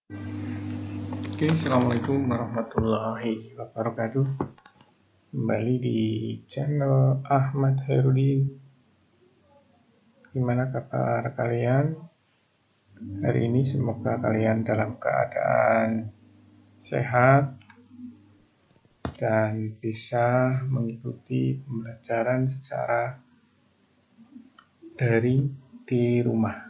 Oke, Assalamualaikum warahmatullahi wabarakatuh. Kembali di channel Ahmad Herudin. Gimana kabar kalian? Hari ini semoga kalian dalam keadaan sehat dan bisa mengikuti pembelajaran secara daring di rumah.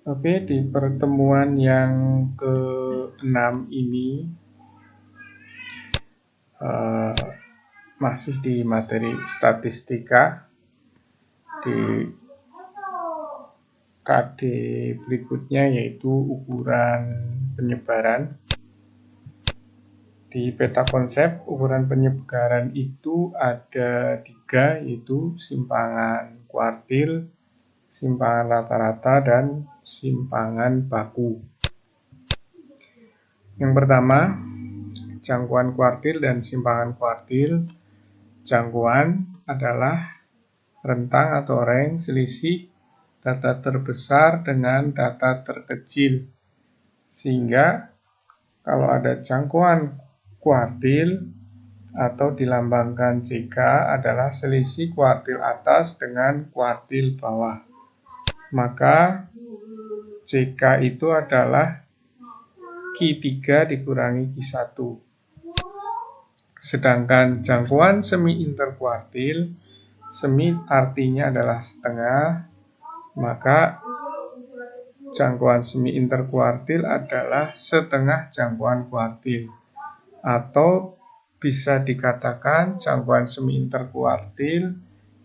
Oke, di pertemuan yang ke-6 ini masih di materi statistika di KD berikutnya, yaitu ukuran penyebaran. Di peta konsep, ukuran penyebaran itu ada 3, yaitu simpangan kuartil, simpangan rata-rata, dan simpangan baku. Yang pertama, jangkauan kuartil dan simpangan kuartil. Jangkauan adalah rentang atau range selisih data terbesar dengan data terkecil, sehingga kalau ada jangkauan kuartil atau dilambangkan CK adalah selisih kuartil atas dengan kuartil bawah, maka CK itu adalah Q3 dikurangi Q1. Sedangkan jangkauan semi interkuartil, semi artinya adalah setengah, maka jangkauan semi interkuartil adalah setengah jangkauan kuartil, atau bisa dikatakan jangkauan semi interkuartil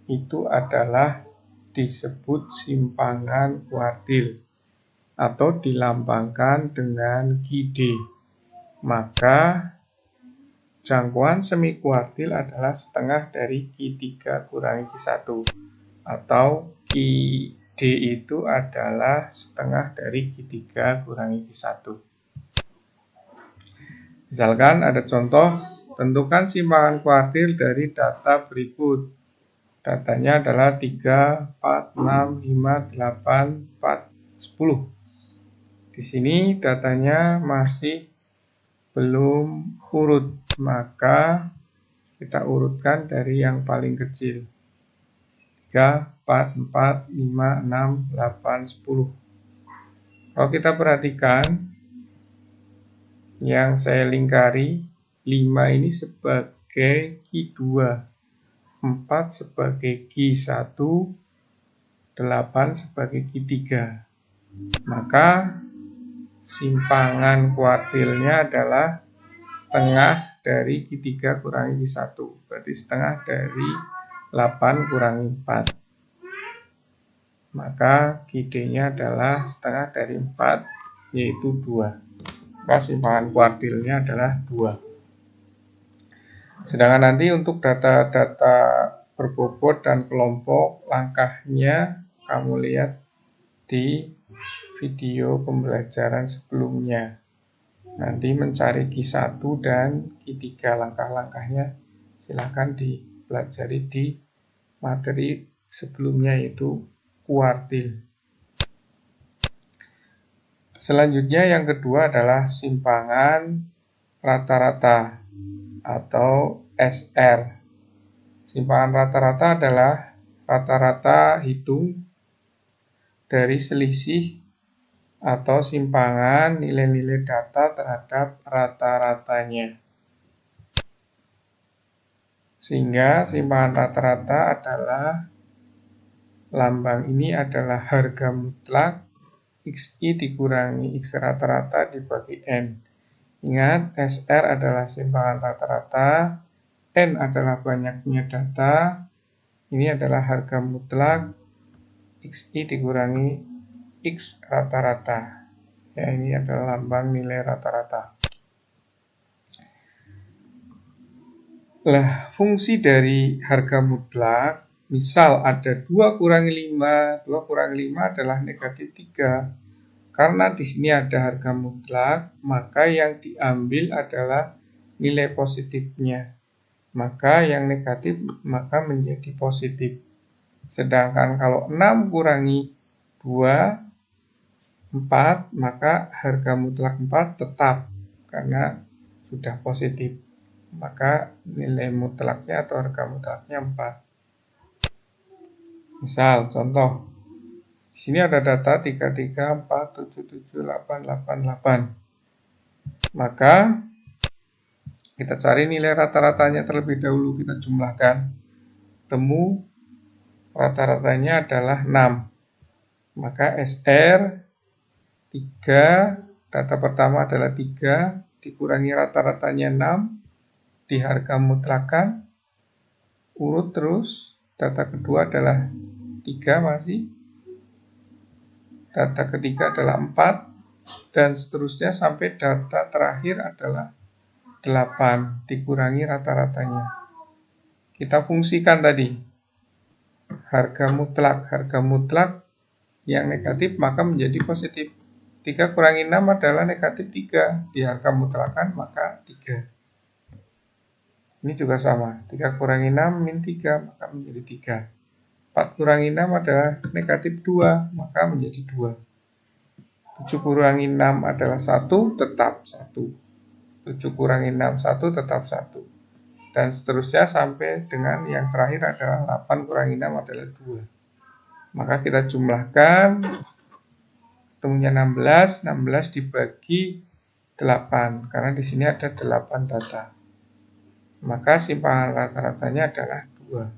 itu adalah disebut simpangan kuartil atau dilambangkan dengan QD. Maka jangkauan semi kuartil adalah setengah dari Q3 kurangi Q1, atau QD itu adalah setengah dari Q3 kurangi Q1. Misalkan ada contoh, tentukan simpangan kuartil dari data berikut. Datanya adalah 3, 4, 6, 5, 8, 4, 10. Di sini datanya masih belum urut, maka kita urutkan dari yang paling kecil. 3, 4, 4, 5, 6, 8, 10. Kalau kita perhatikan, yang saya lingkari, 5 ini sebagai Q2, 4 sebagai Q1, 8 sebagai Q3. Maka simpangan kuartilnya adalah setengah dari Q3 kurangi Q1, berarti setengah dari 8 kurangi 4. Maka QD-nya adalah setengah dari 4, yaitu 2. Maka simpangan kuartilnya adalah 2. Sedangkan nanti untuk data-data berbobot dan kelompok, langkahnya kamu lihat di video pembelajaran sebelumnya. Nanti mencari Q1 dan Q3, langkah-langkahnya silakan dipelajari di materi sebelumnya, yaitu kuartil. Selanjutnya yang kedua adalah simpangan rata-rata atau SR. Simpangan rata-rata adalah rata-rata hitung dari selisih atau simpangan nilai-nilai data terhadap rata-ratanya. Sehingga simpangan rata-rata adalah, lambang ini adalah harga mutlak XI dikurangi X rata-rata dibagi N. Ingat, SR adalah simpangan rata-rata, N adalah banyaknya data, ini adalah harga mutlak XI dikurangi X rata-rata. Ya, ini adalah lambang nilai rata-rata. Lah, fungsi dari harga mutlak, misal ada 2 kurangi 5, 2 kurangi 5 adalah negatif 3. Karena di sini ada harga mutlak, maka yang diambil adalah nilai positifnya. Maka yang negatif maka menjadi positif. Sedangkan kalau 6 kurangi 2 4, maka harga mutlak 4 tetap karena sudah positif. Maka nilai mutlaknya atau harga mutlaknya 4. Misal, contoh. Di sini ada data 334778888. Maka kita cari nilai rata-ratanya terlebih dahulu, kita jumlahkan. Temu rata-ratanya adalah 6. Maka SR 3, data pertama adalah 3, dikurangi rata-ratanya 6, di harga mutlakan, urut terus, data kedua adalah 3 masih, data ketiga adalah 4, dan seterusnya sampai data terakhir adalah 8, dikurangi rata-ratanya. Kita fungsikan tadi, harga mutlak yang negatif maka menjadi positif. 3 kurangi 6 adalah negatif 3, di harga mutlakan maka 3. Ini juga sama, 3 kurangi 6 min 3 maka menjadi 3. 4 kurangi 6 adalah negatif 2, maka menjadi 2. 7 kurangi 6 adalah 1, tetap 1. 7 kurangi 6, 1 tetap 1. Dan seterusnya sampai dengan yang terakhir adalah 8 kurangi 6 adalah 2. Maka kita jumlahkan, ketemunya 16 dibagi 8, karena di sini ada 8 data. Maka simpangan rata-ratanya adalah 2.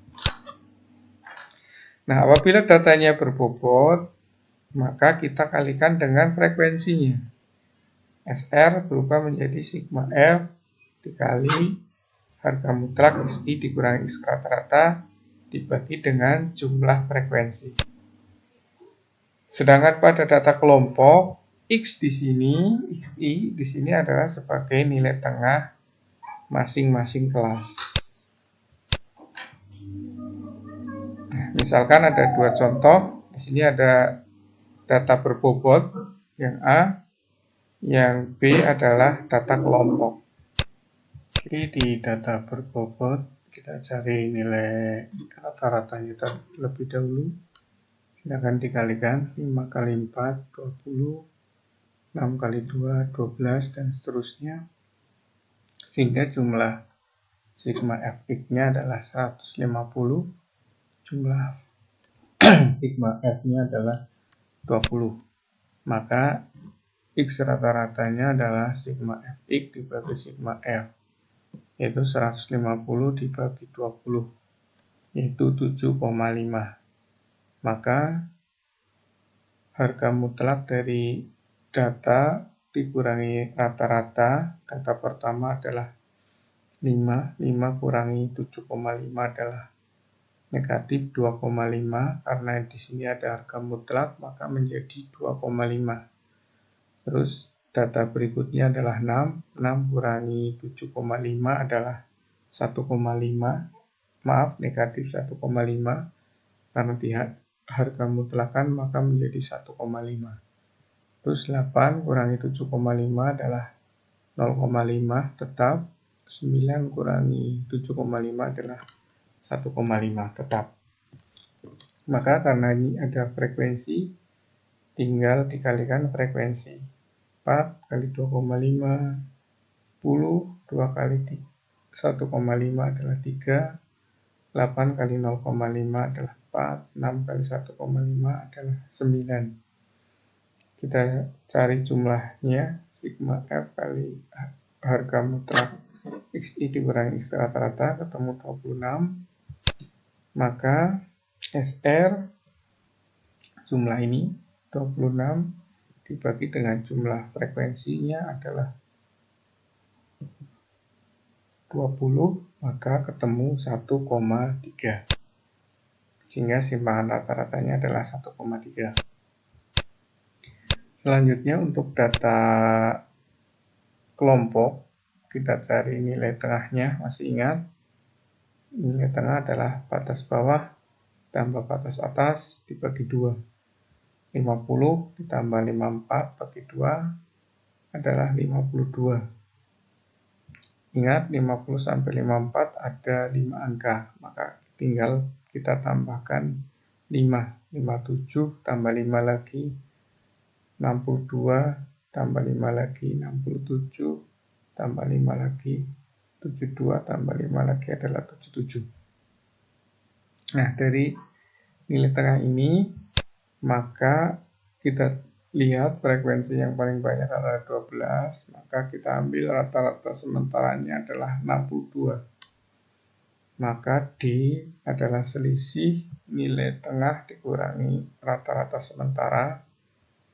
Nah, apabila datanya berbobot, maka kita kalikan dengan frekuensinya. SR berubah menjadi sigma F dikali harga mutlak XI dikurangi X rata-rata dibagi dengan jumlah frekuensi. Sedangkan pada data kelompok, X di sini, XI di sini adalah sebagai nilai tengah masing-masing kelas. Nah, misalkan ada 2 contoh, di sini ada data berbobot yang A, yang B adalah data kelompok. Jadi di data berbobot kita cari nilai rata-ratanya terlebih dahulu. Silahkan dikalikan 5 kali 4 20, 6 kali 2 12 dan seterusnya, sehingga jumlah sigma Fx-nya adalah 150, jumlah sigma F-nya adalah 20. Maka X rata-ratanya adalah sigma Fx dibagi sigma F, yaitu 150 dibagi 20, yaitu 7,5. Maka harga mutlak dari data dikurangi rata-rata, data pertama adalah 5 kurangi 7,5 adalah negatif 2,5, karena di sini ada harga mutlak maka menjadi 2,5. Terus data berikutnya adalah 6 kurangi 7,5 adalah 1,5, maaf negatif 1,5, karena di harga mutlakan maka menjadi 1,5. Terus 8 kurangi 7,5 adalah 0,5 tetap, 9 kurangi 7,5 adalah 1,5 tetap. Maka karena ini ada frekuensi, tinggal dikalikan frekuensi. 4 kali 2,5, 10, 2 kali 1,5 adalah 3, 8 kali 0,5 adalah 4, 6 kali 1,5 adalah 9. Kita cari jumlahnya, sigma F kali harga mutlak XI dikurangi X rata-rata, ketemu 26. Maka SR jumlah ini 26 dibagi dengan jumlah frekuensinya adalah 20, maka ketemu 1,3. Sehingga simpangan rata-ratanya adalah 1,3. Selanjutnya untuk data kelompok, kita cari nilai tengahnya, masih ingat? Nilai tengah adalah batas bawah tambah batas atas dibagi 2. 50 ditambah 54 bagi 2 adalah 52. Ingat 50 sampai 54 ada 5 angka, maka tinggal kita tambahkan 5. 57 tambah 5 lagi 62 tambah 5 lagi 67 tambah 5 lagi 72 tambah 5 lagi adalah 77. Nah, dari nilai tengah ini maka kita lihat frekuensi yang paling banyak adalah 12, maka kita ambil rata-rata sementaranya adalah 62. Maka D adalah selisih nilai tengah dikurangi rata-rata sementara.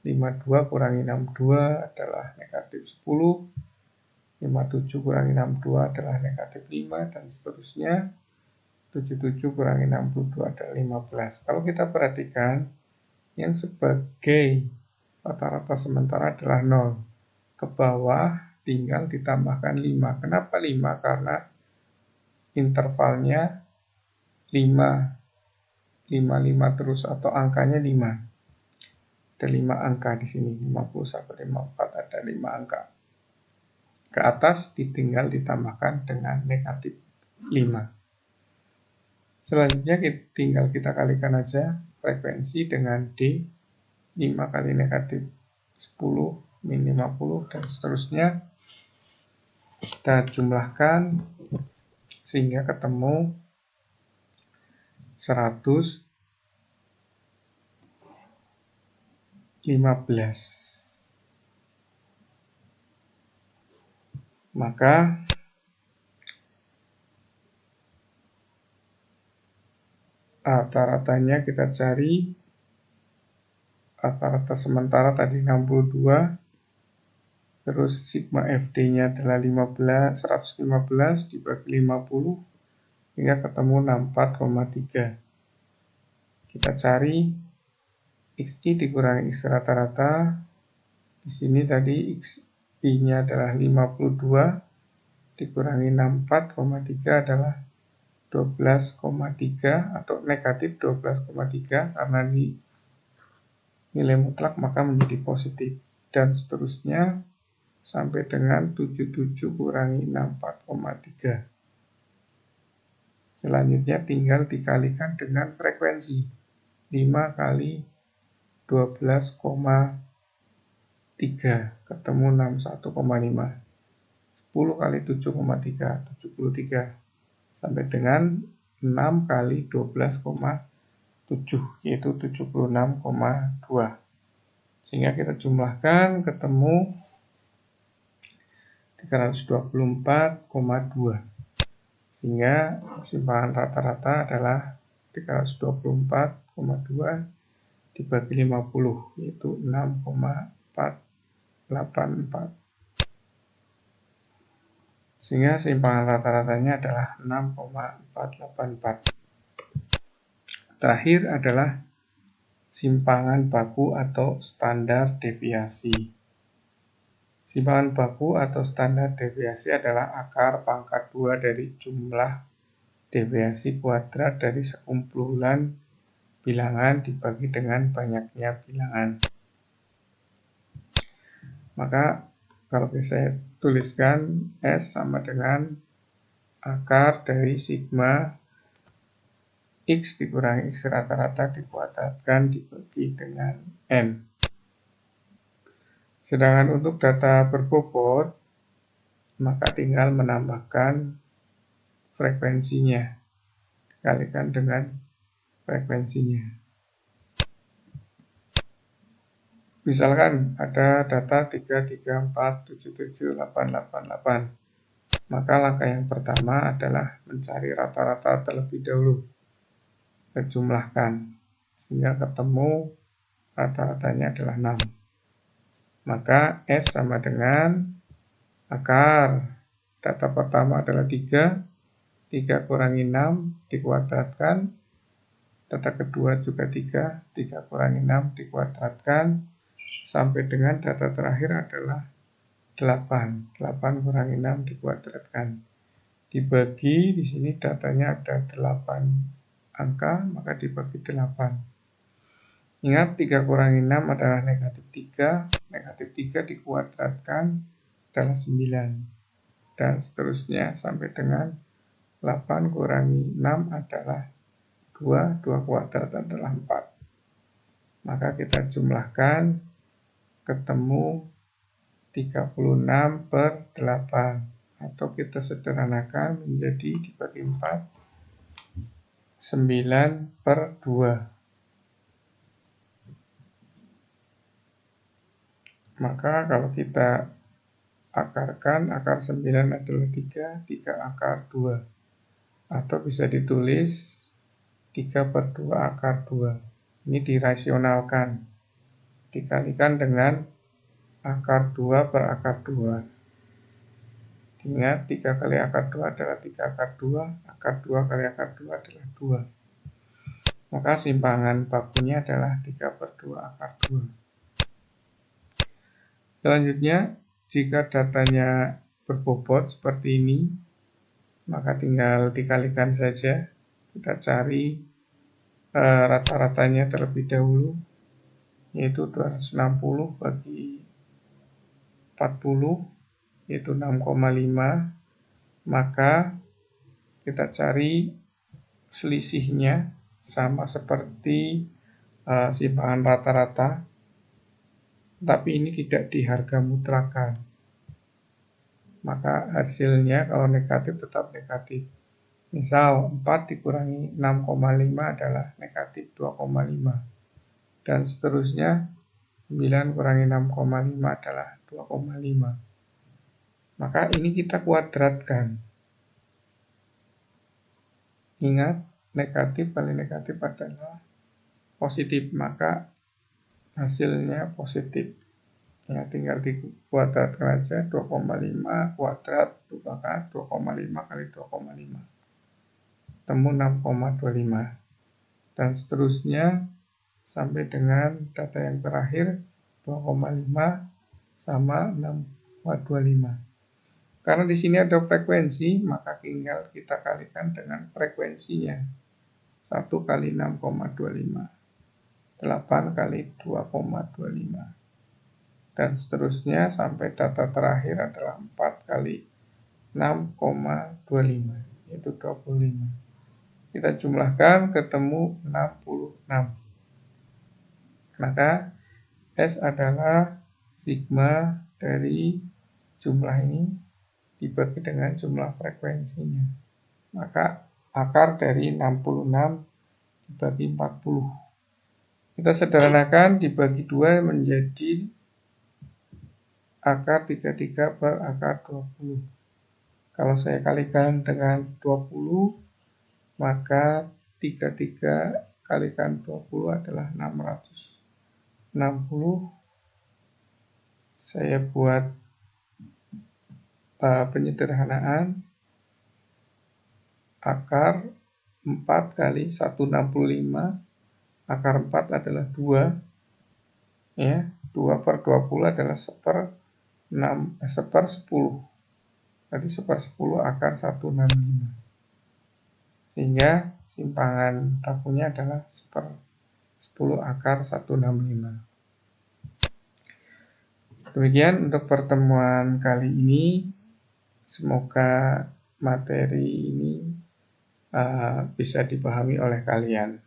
52 kurangi 62 adalah negatif 10. 57 kurangi 62 adalah negatif 5, dan seterusnya. 77 kurangi 62 adalah 15. Kalau kita perhatikan, yang sebagai rata-rata sementara adalah 0. Ke bawah tinggal ditambahkan 5. Kenapa 5? Karena intervalnya 5, 5 terus, atau angkanya 5. Ada 5 angka di sini, 50 sampai 54 ada 5 angka. Ke atas tinggal ditambahkan dengan negatif 5. Selanjutnya tinggal kita kalikan aja frekuensi dengan D. 5 kali negatif 10 min 50 dan seterusnya. Kita jumlahkan sehingga ketemu 115. Maka rata-ratanya kita cari. Rata-rata sementara tadi 62, terus sigma FD-nya adalah 115 dibagi 50 hingga ketemu 64,3. Kita cari XI dikurangi X rata-rata. Di sini tadi XI-nya adalah 52 dikurangi 64,3 adalah 12,3 atau negatif 12,3, karena di nilai mutlak maka menjadi positif, dan seterusnya sampai dengan 77 kurangi 64,3. Selanjutnya tinggal dikalikan dengan frekuensi 5 kali 12,3 ketemu 61,5. 10 kali 7,3 73 sampai dengan 6 kali 12,7 yaitu 76,2. Sehingga kita jumlahkan ketemu 324,2. Sehingga kesimpangan rata-rata adalah 324,2 dibagi 50 yaitu 6,484. Sehingga simpangan rata-ratanya adalah 6,484. Terakhir adalah simpangan baku atau standar deviasi. Simpangan baku atau standar deviasi adalah akar pangkat 2 dari jumlah deviasi kuadrat dari sekumpulan bilangan dibagi dengan banyaknya bilangan. Maka kalau saya tuliskan S sama dengan akar dari sigma X dikurangi X rata-rata dikuadratkan dibagi dengan N. Sedangkan untuk data berbobot, maka tinggal menambahkan frekuensinya. Dikalikan dengan frekuensinya. Misalkan ada data 3, 3, 4, 7, 7, 8, 8, 8. Maka langkah yang pertama adalah mencari rata-rata terlebih dahulu. Jumlahkan sehingga ketemu rata-ratanya adalah 6. Maka S sama dengan akar data pertama adalah 3 kurangi 6 dikuadratkan, data kedua juga 3 kurangi 6 dikuadratkan, sampai dengan data terakhir adalah 8 kurangi 6 dikuadratkan. Dibagi, di sini datanya ada 8 angka, maka dibagi 8. Ingat 3 kurangi 6 adalah negatif 3. Negatif 3 dikuadratkan adalah 9. Dan seterusnya sampai dengan 8 kurangi 6 adalah 2. 2 kuadrat adalah 4. Maka kita jumlahkan ketemu 36 per 8. Atau kita sederhanakan menjadi dibagi 4, 9 per 2. Maka kalau kita akarkan, akar 9 adalah 3, 3 akar 2. Atau bisa ditulis 3 per 2 akar 2. Ini dirasionalkan. Dikalikan dengan akar 2 per akar 2. Ingat, 3 kali akar 2 adalah 3 akar 2. Akar 2 kali akar 2 adalah 2. Maka simpangan bakunya adalah 3 per 2 akar 2. Selanjutnya, jika datanya berbobot seperti ini, maka tinggal dikalikan saja. Kita cari rata-ratanya terlebih dahulu, yaitu 260 bagi 40, yaitu 6,5. Maka kita cari selisihnya sama seperti simpangan rata-rata, tapi ini tidak di harga mutlakan. Maka hasilnya kalau negatif tetap negatif. Misal 4 dikurangi 6,5 adalah negatif 2,5. Dan seterusnya 9 kurangi 6,5 adalah 2,5. Maka ini kita kuadratkan. Ingat, negatif kali negatif adalah positif, maka hasilnya positif. Ya, tinggal dikuadratkan aja, 2,5 kuadrat maka 2,5 kali 2,5. Temu 6,25. Dan seterusnya sampai dengan data yang terakhir 2,5 sama 6,25. Karena di sini ada frekuensi, maka tinggal kita kalikan dengan frekuensinya. 1 kali 6,25. 8 kali 2,25. Dan seterusnya sampai data terakhir adalah 4 kali 6,25, yaitu 25. Kita jumlahkan ketemu 66. Maka S adalah sigma dari jumlah ini dibagi dengan jumlah frekuensinya. Maka akar dari 66 dibagi 40. Kita sederhanakan, dibagi 2 menjadi akar 33 per akar 20. Kalau saya kalikan dengan 20, maka 33 kalikan 20 adalah 660. Saya buat penyederhanaan. Akar 4 kali 165. Akar 4 adalah 2. Ya, 2 per 20 adalah 1/10. Tadi 1/10 akar 165. Sehingga simpangan bakunya adalah 1/10 akar 165. Demikian untuk pertemuan kali ini. Semoga materi ini bisa dipahami oleh kalian.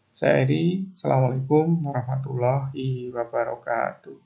Saya Eri, Assalamualaikum warahmatullahi wabarakatuh.